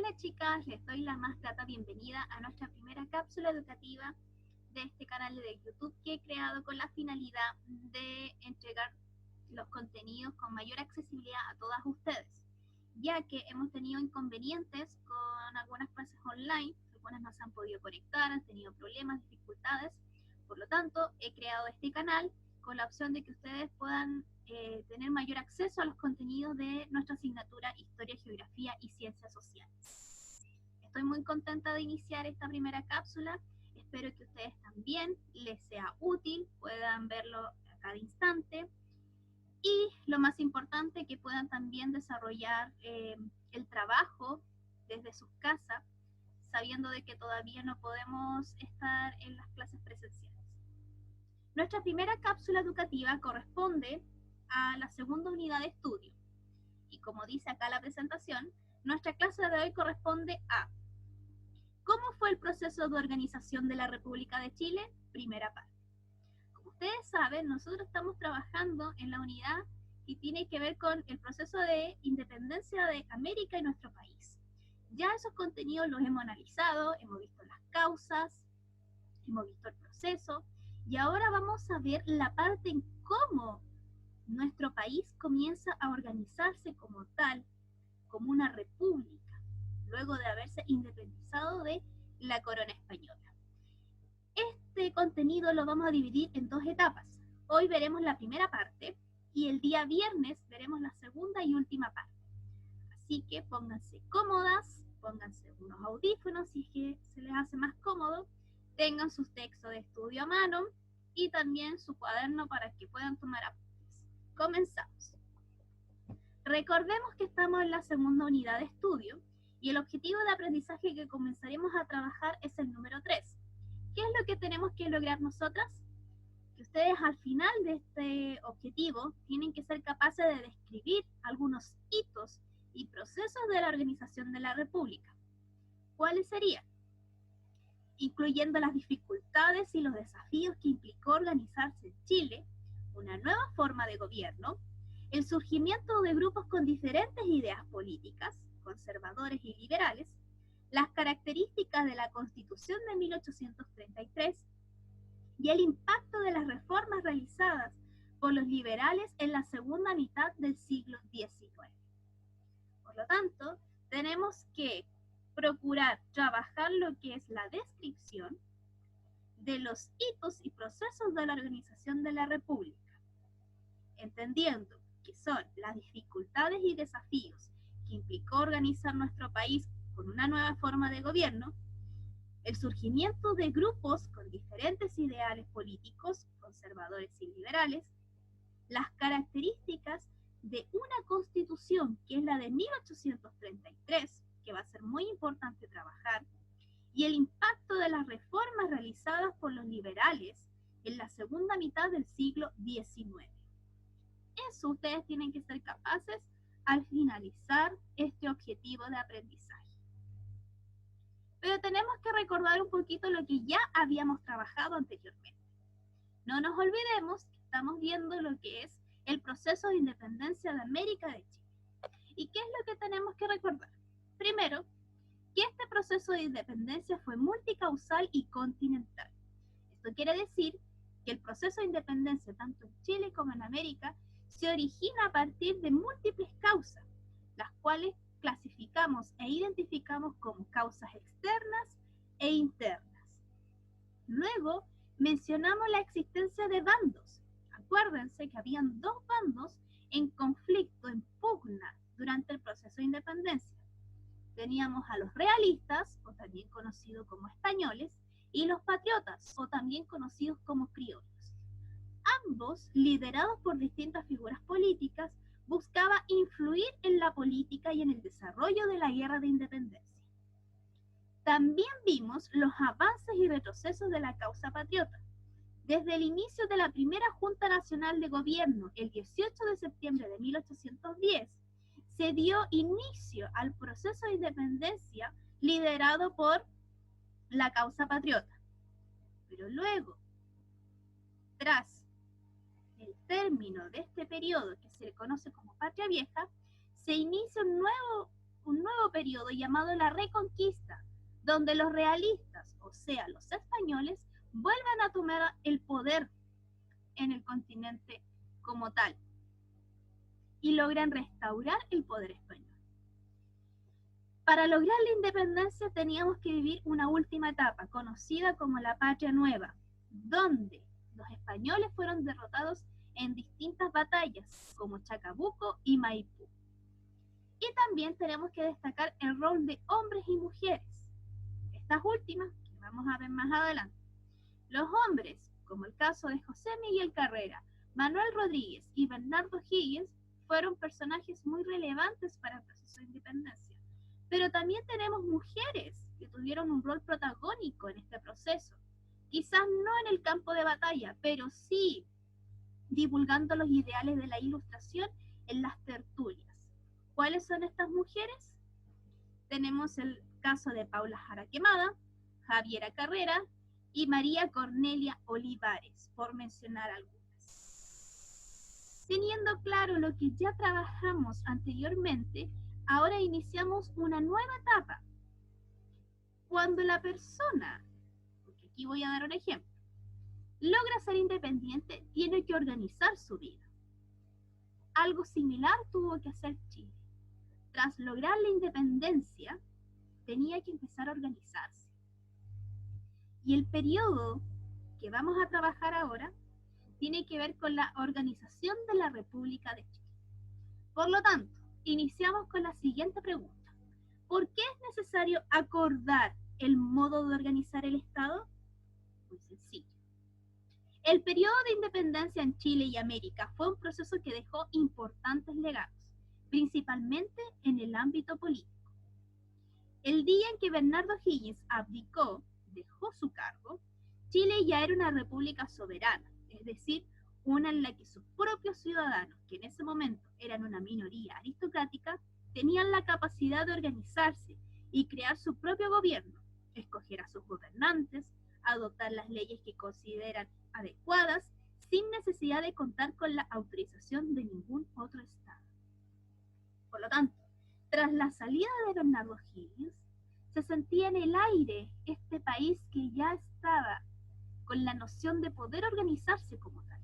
Hola chicas, les doy la más grata bienvenida a nuestra primera cápsula educativa de este canal de YouTube que he creado con la finalidad de entregar los contenidos con mayor accesibilidad a todas ustedes, ya que hemos tenido inconvenientes con algunas clases online, algunas no se han podido conectar, han tenido problemas, dificultades. Por lo tanto, he creado este canal con la opción de que ustedes puedan tener mayor acceso a los contenidos de nuestra asignatura Historia, Geografía y Ciencias Sociales. Estoy muy contenta de iniciar esta primera cápsula. Espero que ustedes también les sea útil, puedan verlo a cada instante. Y lo más importante, que puedan también desarrollar el trabajo desde sus casas, sabiendo de que todavía no podemos estar en las clases presenciales. Nuestra primera cápsula educativa corresponde a la segunda unidad de estudio. Y como dice acá la presentación, nuestra clase de hoy corresponde a ¿cómo fue el proceso de organización de la República de Chile? Primera parte. Como ustedes saben, nosotros estamos trabajando en la unidad que tiene que ver con el proceso de independencia de América y nuestro país. Ya esos contenidos los hemos analizado, hemos visto las causas, hemos visto el proceso, y ahora vamos a ver la parte en cómo nuestro país comienza a organizarse como tal, como una república, luego de haberse independizado de la corona española. Este contenido lo vamos a dividir en dos etapas. Hoy veremos la primera parte y el día viernes veremos la segunda y última parte. Así que pónganse cómodas, pónganse unos audífonos si es que se les hace más cómodo, tengan sus textos de estudio a mano y también su cuaderno para que puedan tomar apuntes. Comenzamos. Recordemos que estamos en la segunda unidad de estudio y el objetivo de aprendizaje que comenzaremos a trabajar es el número 3. ¿Qué es lo que tenemos que lograr nosotras? Que ustedes al final de este objetivo tienen que ser capaces de describir algunos hitos y procesos de la organización de la República. ¿Cuáles serían? Incluyendo las dificultades y los desafíos que implicó organizarse en Chile, una nueva forma de gobierno, el surgimiento de grupos con diferentes ideas políticas, conservadores y liberales, las características de la Constitución de 1833 y el impacto de las reformas realizadas por los liberales en la segunda mitad del siglo XIX. Por lo tanto, tenemos que procurar trabajar lo que es la descripción de los hitos y procesos de la organización de la República, entendiendo que son las dificultades y desafíos que implicó organizar nuestro país con una nueva forma de gobierno, el surgimiento de grupos con diferentes ideales políticos, conservadores y liberales, las características de una constitución que es la de 1833, que va a ser muy importante trabajar, y el impacto de las reformas realizadas por los liberales en la segunda mitad del siglo XIX. Eso ustedes tienen que ser capaces al finalizar este objetivo de aprendizaje. Pero tenemos que recordar un poquito lo que ya habíamos trabajado anteriormente. No nos olvidemos que estamos viendo lo que es el proceso de independencia de América de Chile. ¿Y qué es lo que tenemos que recordar? Primero, que este proceso de independencia fue multicausal y continental. Esto quiere decir que el proceso de independencia, tanto en Chile como en América, se origina a partir de múltiples causas, las cuales clasificamos e identificamos como causas externas e internas. Luego, mencionamos la existencia de bandos. Acuérdense que habían dos bandos en conflicto, en pugna, durante el proceso de independencia. Teníamos a los realistas, o también conocidos como españoles, y los patriotas, o también conocidos como criollos. Ambos, liderados por distintas figuras políticas, buscaban influir en la política y en el desarrollo de la guerra de independencia. También vimos los avances y retrocesos de la causa patriota. Desde el inicio de la primera Junta Nacional de Gobierno, el 18 de septiembre de 1810, se dio inicio al proceso de independencia liderado por la causa patriota. Pero luego, tras el término de este periodo que se le conoce como Patria Vieja, se inicia un nuevo periodo llamado la Reconquista, donde los realistas, o sea, los españoles, vuelven a tomar el poder en el continente como tal y logran restaurar el poder español. Para lograr la independencia teníamos que vivir una última etapa, conocida como la Patria Nueva, donde los españoles fueron derrotados en distintas batallas, como Chacabuco y Maipú. Y también tenemos que destacar el rol de hombres y mujeres. Estas últimas, que vamos a ver más adelante. Los hombres, como el caso de José Miguel Carrera, Manuel Rodríguez y Bernardo Higgins, fueron personajes muy relevantes para el proceso de independencia. Pero también tenemos mujeres que tuvieron un rol protagónico en este proceso. Quizás no en el campo de batalla, pero sí divulgando los ideales de la Ilustración en las tertulias. ¿Cuáles son estas mujeres? Tenemos el caso de Paula Jara Quemada, Javiera Carrera y María Cornelia Olivares, por mencionar algunas. Teniendo claro lo que ya trabajamos anteriormente, ahora iniciamos una nueva etapa. Cuando la persona, porque aquí voy a dar un ejemplo, logra ser independiente, tiene que organizar su vida. Algo similar tuvo que hacer Chile. Tras lograr la independencia, tenía que empezar a organizarse. Y el periodo que vamos a trabajar ahora tiene que ver con la organización de la República de Chile. Por lo tanto, iniciamos con la siguiente pregunta. ¿Por qué es necesario acordar el modo de organizar el Estado? Muy sencillo. El periodo de independencia en Chile y América fue un proceso que dejó importantes legados, principalmente en el ámbito político. El día en que Bernardo Higgins abdicó, dejó su cargo, Chile ya era una república soberana, es decir, una en la que sus propios ciudadanos, que en ese momento eran una minoría aristocrática, tenían la capacidad de organizarse y crear su propio gobierno, escoger a sus gobernantes, adoptar las leyes que consideran adecuadas, sin necesidad de contar con la autorización de ningún otro Estado. Por lo tanto, tras la salida de Bernardo Higgins, se sentía en el aire este país que ya estaba con la noción de poder organizarse como tal.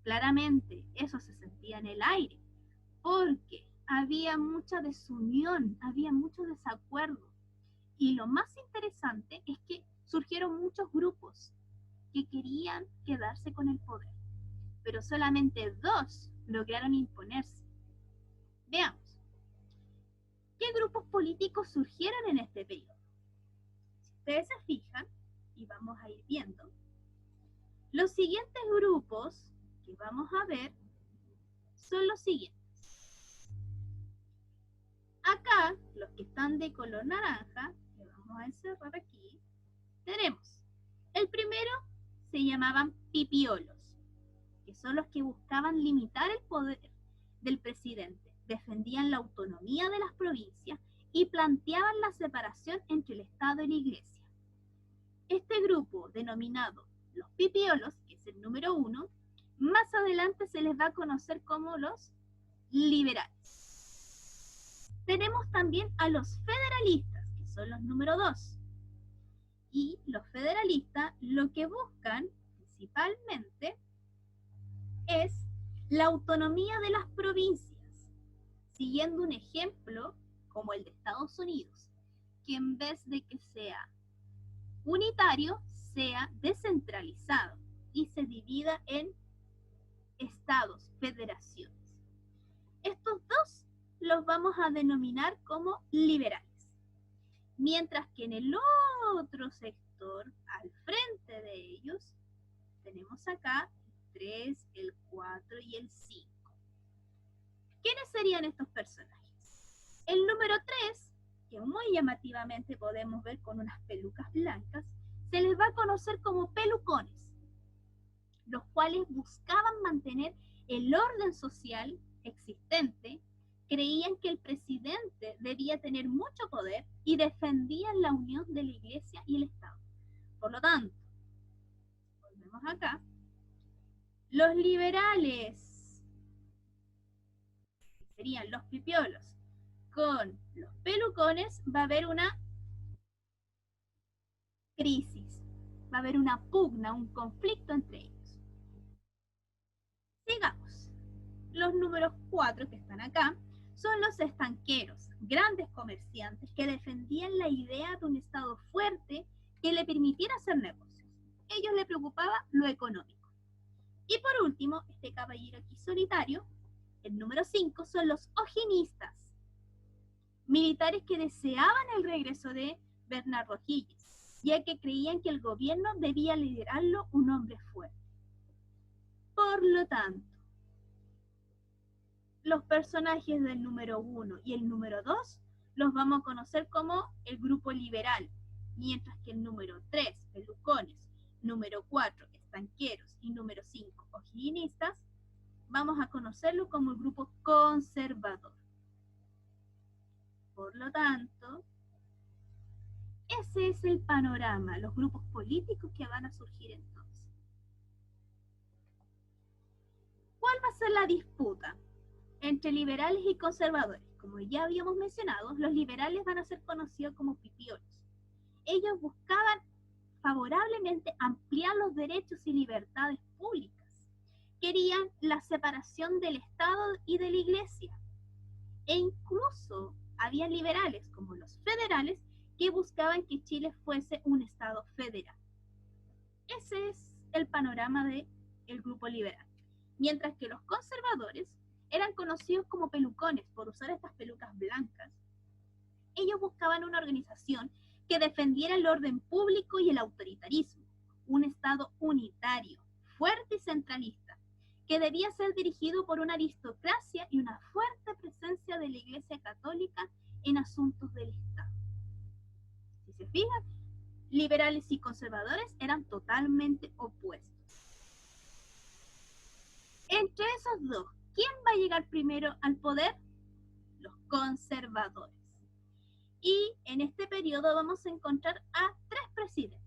Claramente, eso se sentía en el aire, porque había mucha desunión, había mucho desacuerdo. Y lo más interesante es que surgieron muchos grupos que querían quedarse con el poder, pero solamente 2 lograron imponerse. Veamos, ¿qué grupos políticos surgieron en este periodo? Si ustedes se fijan, y vamos a ir viendo, los siguientes grupos que vamos a ver son los siguientes. Acá, los que están de color naranja, que vamos a encerrar aquí, tenemos, el primero se llamaban pipiolos, que son los que buscaban limitar el poder del presidente, defendían la autonomía de las provincias y planteaban la separación entre el Estado y la Iglesia. Este grupo, denominado los pipiolos, que es el número 1, más adelante se les va a conocer como los liberales. Tenemos también a los federalistas, que son los número 2. Y los federalistas lo que buscan principalmente es la autonomía de las provincias, siguiendo un ejemplo como el de Estados Unidos, que en vez de que sea unitario, sea descentralizado y se divida en estados, federaciones. Estos 2 los vamos a denominar como liberales. Mientras que en el otro sector, al frente de ellos, tenemos acá el 3, el 4 y el 5. ¿Quiénes serían estos personajes? El número 3, que muy llamativamente podemos ver con unas pelucas blancas, se les va a conocer como pelucones, los cuales buscaban mantener el orden social existente, creían que el presidente debía tener mucho poder y defendían la unión de la Iglesia y el Estado. Por lo tanto, volvemos acá, los liberales, que serían los pipiolos, con los pelucones va a haber una crisis, va a haber una pugna, un conflicto entre ellos. Sigamos. Los números 4 que están acá son los estanqueros, grandes comerciantes que defendían la idea de un Estado fuerte que le permitiera hacer negocios. A ellos les preocupaba lo económico. Y por último, este caballero aquí solitario, el número 5, son los ojinistas, militares que deseaban el regreso de Bernardo O'Higgins, ya que creían que el gobierno debía liderarlo un hombre fuerte. Por lo tanto, los personajes del número 1 y el número 2 los vamos a conocer como el grupo liberal, mientras que el número 3, pelucones, número 4, estanqueros y número 5, o'higginistas, vamos a conocerlo como el grupo conservador. Por lo tanto, ese es el panorama, los grupos políticos que van a surgir entonces. ¿Cuál va a ser la disputa entre liberales y conservadores? Como ya habíamos mencionado, los liberales van a ser conocidos como pipiolos. Ellos buscaban favorablemente ampliar los derechos y libertades públicas. Querían la separación del Estado y de la Iglesia. E incluso había liberales, como los federales, que buscaban que Chile fuese un Estado federal. Ese es el panorama del grupo liberal. Mientras que los conservadores eran conocidos como pelucones por usar estas pelucas blancas. Ellos buscaban una organización que defendiera el orden público y el autoritarismo, un Estado unitario, fuerte y centralista, que debía ser dirigido por una aristocracia y una fuerte presencia de la Iglesia Católica en asuntos del Estado. Si se fijan, liberales y conservadores eran totalmente opuestos. Entre esos dos, ¿quién va a llegar primero al poder? Los conservadores. Y en este periodo vamos a encontrar a 3 presidentes: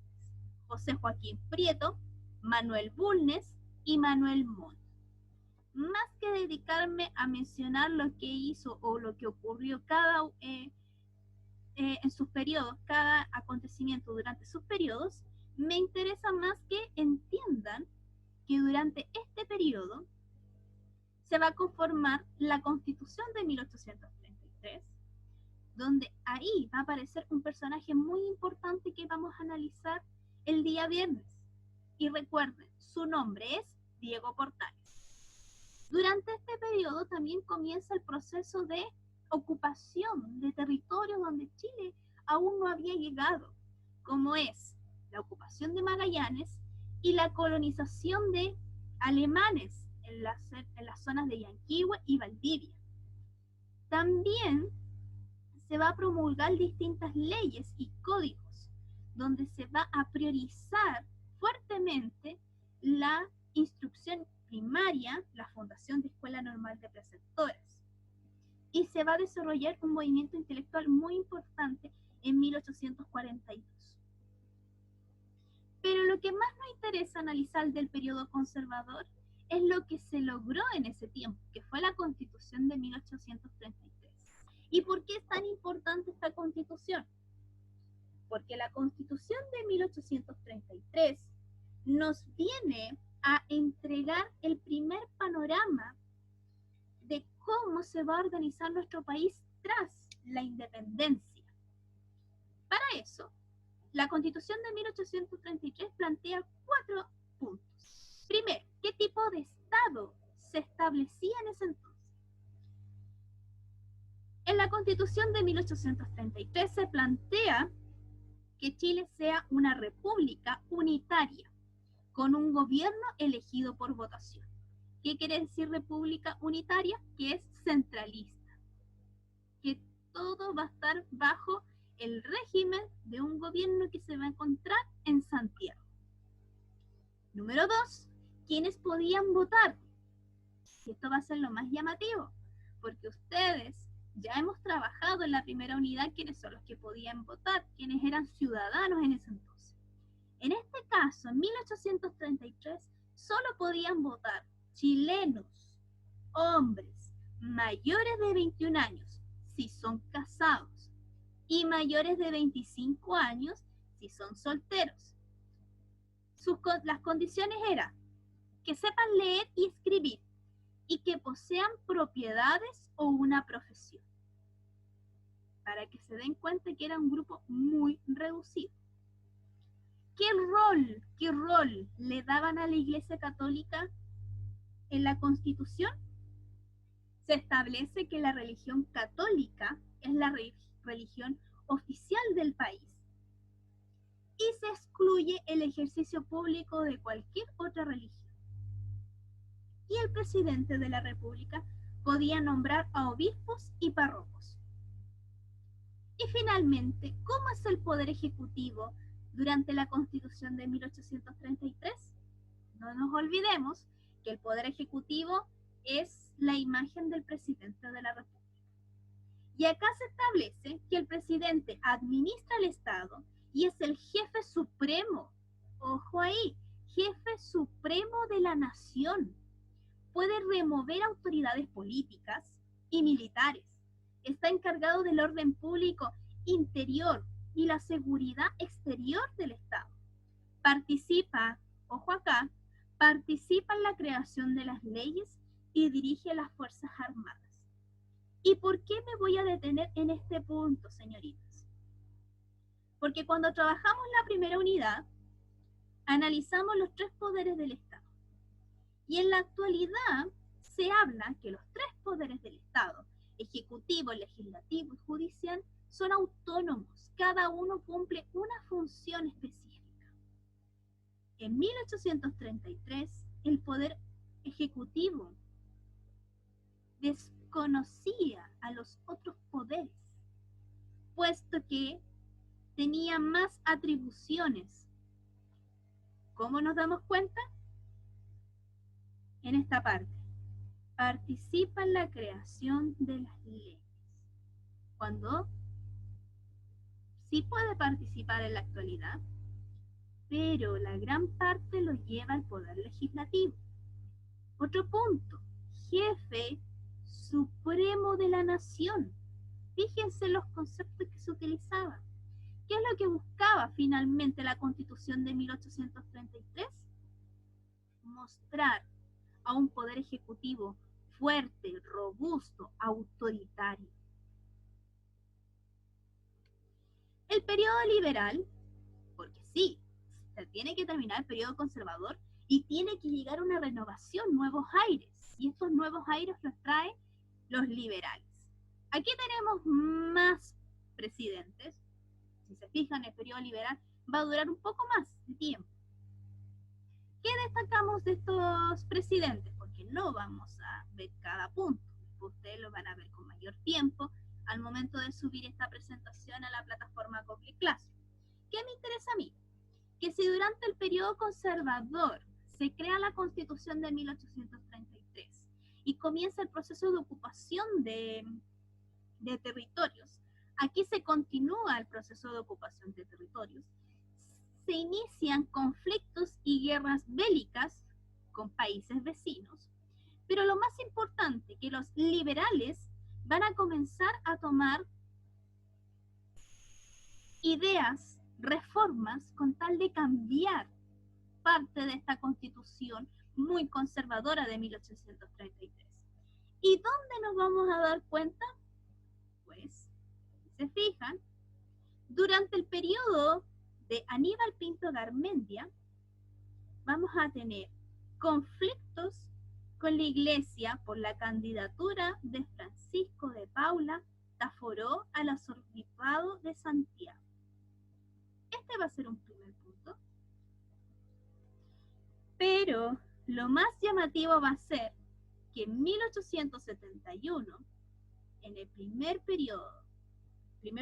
José Joaquín Prieto, Manuel Bulnes y Manuel Montt. Más que dedicarme a mencionar lo que hizo o lo que ocurrió en sus periodos, cada acontecimiento durante sus periodos, me interesa más que entiendan que durante este periodo se va a conformar la Constitución de 1833, donde ahí va a aparecer un personaje muy importante que vamos a analizar el día viernes. Y recuerden, su nombre es Diego Portales. Durante este periodo también comienza el proceso de ocupación de territorios donde Chile aún no había llegado, como es la ocupación de Magallanes y la colonización de alemanes en las zonas de Yanquihue y Valdivia. También se va a promulgar distintas leyes y códigos, donde se va a priorizar fuertemente la instrucción primaria, la fundación de Escuela Normal de Preceptores. Y se va a desarrollar un movimiento intelectual muy importante en 1842. Pero lo que más nos interesa analizar del periodo conservador es lo que se logró en ese tiempo, que fue la Constitución de 1833. ¿Y por qué es tan importante esta Constitución? Porque la Constitución de 1833 nos viene a entregar el primer panorama de cómo se va a organizar nuestro país tras la independencia. Para eso, la Constitución de 1833 plantea 4 puntos. Primero, ¿qué tipo de Estado se establecía en ese entonces? En la Constitución de 1833 se plantea que Chile sea una república unitaria, con un gobierno elegido por votación. ¿Qué quiere decir república unitaria? Que es centralista, que todo va a estar bajo el régimen de un gobierno que se va a encontrar en Santiago. Número 2, ¿quiénes podían votar? Y esto va a ser lo más llamativo, porque ustedes ya hemos trabajado en la primera unidad quiénes son los que podían votar, quiénes eran ciudadanos en ese entonces. En este caso, en 1833, solo podían votar chilenos, hombres, mayores de 21 años, si son casados y mayores de 25 años si son solteros. Las condiciones eran que sepan leer y escribir y que posean propiedades o una profesión. Para que se den cuenta que era un grupo muy reducido. ¿Qué rol le daban a la Iglesia Católica en la Constitución? Se establece que la religión católica es la religión oficial del país y se excluye el ejercicio público de cualquier otra religión. Y el presidente de la República podía nombrar a obispos y párrocos. Y finalmente, ¿cómo es el poder ejecutivo durante la Constitución de 1833? No nos olvidemos que el poder ejecutivo es la imagen del presidente de la República. Y acá se establece que el presidente administra el Estado y es el jefe supremo, ojo ahí, jefe supremo de la nación. Puede remover autoridades políticas y militares. Está encargado del orden público interior y la seguridad exterior del Estado. Participa, ojo acá, participa en la creación de las leyes y dirige las Fuerzas Armadas. ¿Y por qué me voy a detener en este punto, señoritas? Porque cuando trabajamos la primera unidad, analizamos los 3 poderes del Estado. Y en la actualidad se habla que los 3 poderes del Estado, ejecutivo, legislativo y judicial, son autónomos. Cada uno cumple una función específica. En 1833, el poder ejecutivo desconocía a los otros poderes, puesto que tenía más atribuciones. ¿Cómo nos damos cuenta? En esta parte. Participa en la creación de las leyes. Cuando sí puede participar en la actualidad, pero la gran parte lo lleva al poder legislativo. Otro punto, jefe supremo de la nación. Fíjense los conceptos que se utilizaban. ¿Qué es lo que buscaba finalmente la Constitución de 1833? Mostrar a un poder ejecutivo fuerte, robusto, autoritario. El periodo liberal, porque sí, se tiene que terminar el periodo conservador y tiene que llegar una renovación, nuevos aires. Y estos nuevos aires los traen los liberales. Aquí tenemos más presidentes. Si se fijan, el periodo liberal va a durar un poco más de tiempo. ¿Qué destacamos de estos presidentes? Porque no vamos a ver cada punto. Ustedes lo van a ver con mayor tiempo al momento de subir esta presentación a la plataforma Google Classroom. ¿Qué me interesa a mí? Que si durante el periodo conservador se crea la Constitución de 1833 y comienza el proceso de ocupación de territorios, aquí se continúa el proceso de ocupación de territorios, se inician conflictos y guerras bélicas con países vecinos, pero lo más importante, que los liberales van a comenzar a tomar ideas, reformas, con tal de cambiar parte de esta constitución muy conservadora de 1833. ¿Y dónde nos vamos a dar cuenta? Pues, si se fijan, durante el periodo de Aníbal Pinto Garmendia, vamos a tener conflictos con la Iglesia por la candidatura de Francisco de Paula Taforó al arzobispado de Santiago. Este va a ser un primer punto. Pero lo más llamativo va a ser que en 1871, en el primer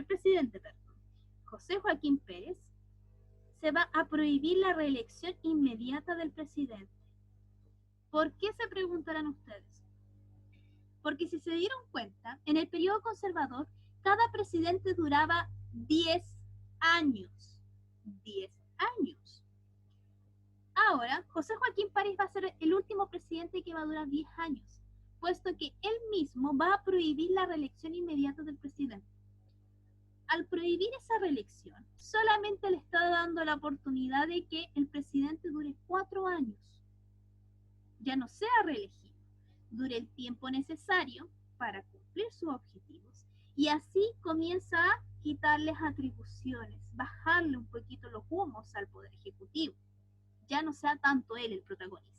presidente, José Joaquín Pérez, se va a prohibir la reelección inmediata del presidente. ¿Por qué, se preguntarán ustedes? Porque si se dieron cuenta, en el periodo conservador, cada presidente duraba 10 años. 10 años. Ahora, José Joaquín Pérez va a ser el último presidente que va a durar 10 años. puesto que él mismo va a prohibir la reelección inmediata del presidente. Al prohibir esa reelección, solamente le está dando la oportunidad de que el presidente dure 4 años, ya no sea reelegido, dure el tiempo necesario para cumplir sus objetivos, y así comienza a quitarles atribuciones, bajarle un poquito los humos al Poder Ejecutivo, ya no sea tanto él el protagonista.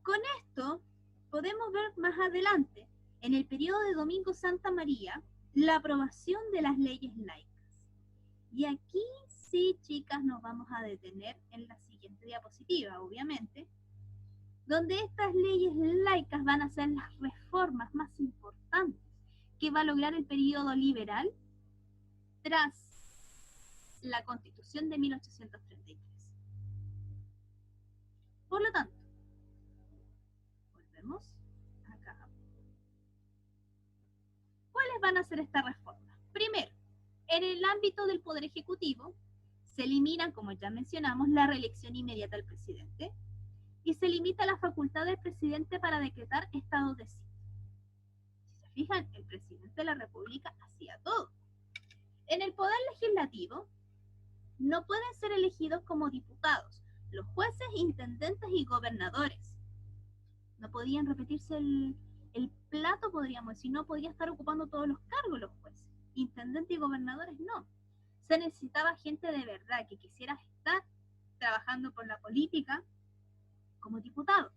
Con esto podemos ver más adelante, en el periodo de Domingo Santa María, la aprobación de las leyes laicas. Y aquí sí, chicas, nos vamos a detener en la siguiente diapositiva, obviamente, donde estas leyes laicas van a ser las reformas más importantes que va a lograr el periodo liberal tras la Constitución de 1833. Por lo tanto, volvemos acá. ¿Cuáles van a ser estas reformas? Primero, en el ámbito del Poder Ejecutivo, se elimina, como ya mencionamos, la reelección inmediata del presidente y se limita la facultad del presidente para decretar estado de sitio. Si se fijan, el presidente de la República hacía todo. En el Poder Legislativo, no pueden ser elegidos como diputados los jueces, intendentes y gobernadores. No podían repetirse el plato, podríamos decir, no podía estar ocupando todos los cargos los jueces. Intendentes y gobernadores no. Se necesitaba gente de verdad que quisiera estar trabajando por la política como diputado.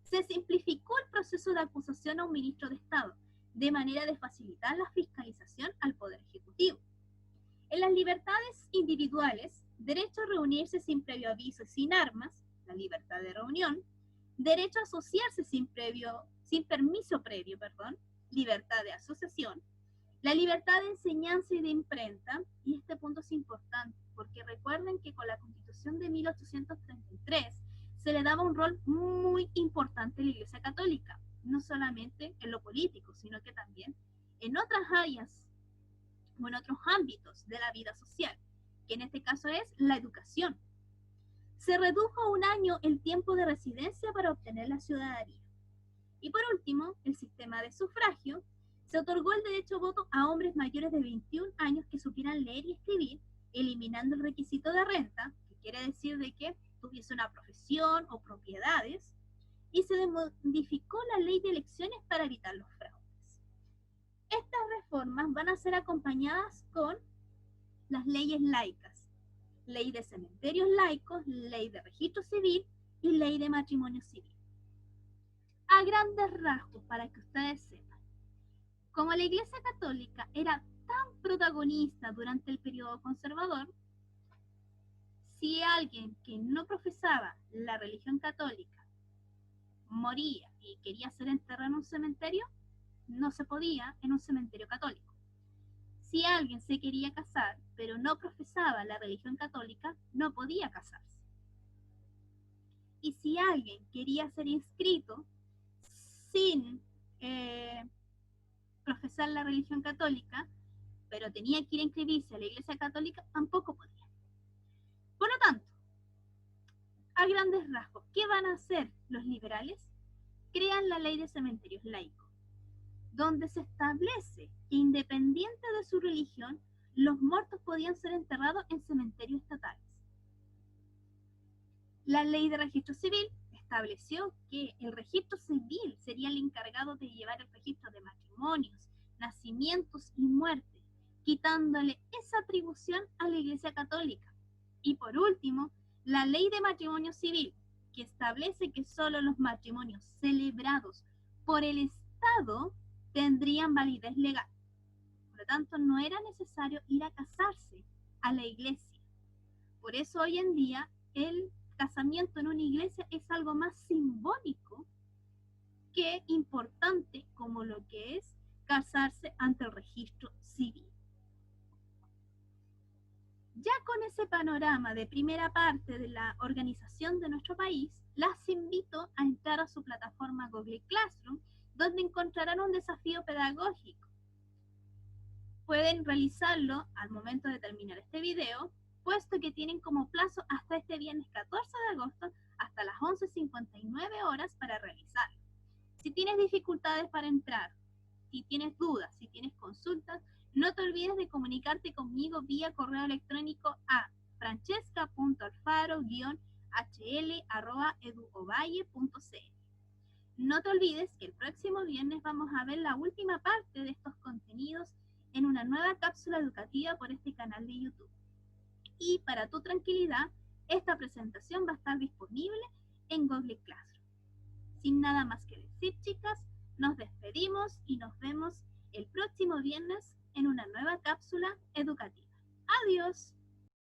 Se simplificó el proceso de acusación a un ministro de Estado, de manera de facilitar la fiscalización al Poder Ejecutivo. En las libertades individuales, derecho a reunirse sin previo aviso y sin armas, la libertad de reunión, derecho a asociarse sin permiso previo, libertad de asociación, la libertad de enseñanza y de imprenta, y este punto es importante, porque recuerden que con la Constitución de 1833 se le daba un rol muy importante a la Iglesia Católica, no solamente en lo político, sino que también en otras áreas o en otros ámbitos de la vida social, que en este caso es la educación. Se redujo 1 año el tiempo de residencia para obtener la ciudadanía. Y por último, el sistema de sufragio. Se otorgó el derecho a voto a hombres mayores de 21 años que supieran leer y escribir, eliminando el requisito de renta, que quiere decir de que tuviese una profesión o propiedades, y se modificó la ley de elecciones para evitar los fraudes. Estas reformas van a ser acompañadas con las leyes laicas, ley de cementerios laicos, ley de registro civil y ley de matrimonio civil. A grandes rasgos, para que ustedes sepan, como la Iglesia Católica era tan protagonista durante el periodo conservador, si alguien que no profesaba la religión católica moría y quería ser enterrado en un cementerio, no se podía en un cementerio católico. Si alguien se quería casar, pero no profesaba la religión católica, no podía casarse. Y si alguien quería ser inscrito sin profesar la religión católica, pero tenía que ir a inscribirse a la Iglesia Católica, tampoco podía. Por lo tanto, a grandes rasgos, ¿qué van a hacer los liberales? Crean la ley de cementerios laicos, donde se establece que independiente de su religión, los muertos podían ser enterrados en cementerios estatales. La ley de registro civil estableció que el registro civil sería el encargado de llevar el registro de matrimonios, nacimientos y muertes, quitándole esa atribución a la Iglesia Católica. Y por último, la ley de matrimonio civil, que establece que solo los matrimonios celebrados por el Estado tendrían validez legal. Por lo tanto, no era necesario ir a casarse a la iglesia. Por eso hoy en día el casamiento en una iglesia es algo más simbólico que importante como lo que es casarse ante el registro civil. Ya con ese panorama de primera parte de la organización de nuestro país, las invito a entrar a su plataforma Google Classroom, donde encontrarán un desafío pedagógico. Pueden realizarlo al momento de terminar este video, puesto que tienen como plazo hasta este viernes 14 de agosto hasta las 11:59 horas para realizarlo. Si tienes dificultades para entrar, si tienes dudas, si tienes consultas, no te olvides de comunicarte conmigo vía correo electrónico a francesca.alfaro-hl@eduovalle.cl. No te olvides que el próximo viernes vamos a ver la última parte de estos contenidos en una nueva cápsula educativa por este canal de YouTube. Y para tu tranquilidad, esta presentación va a estar disponible en Google Classroom. Sin nada más que decir, chicas, nos despedimos y nos vemos el próximo viernes en una nueva cápsula educativa. Adiós.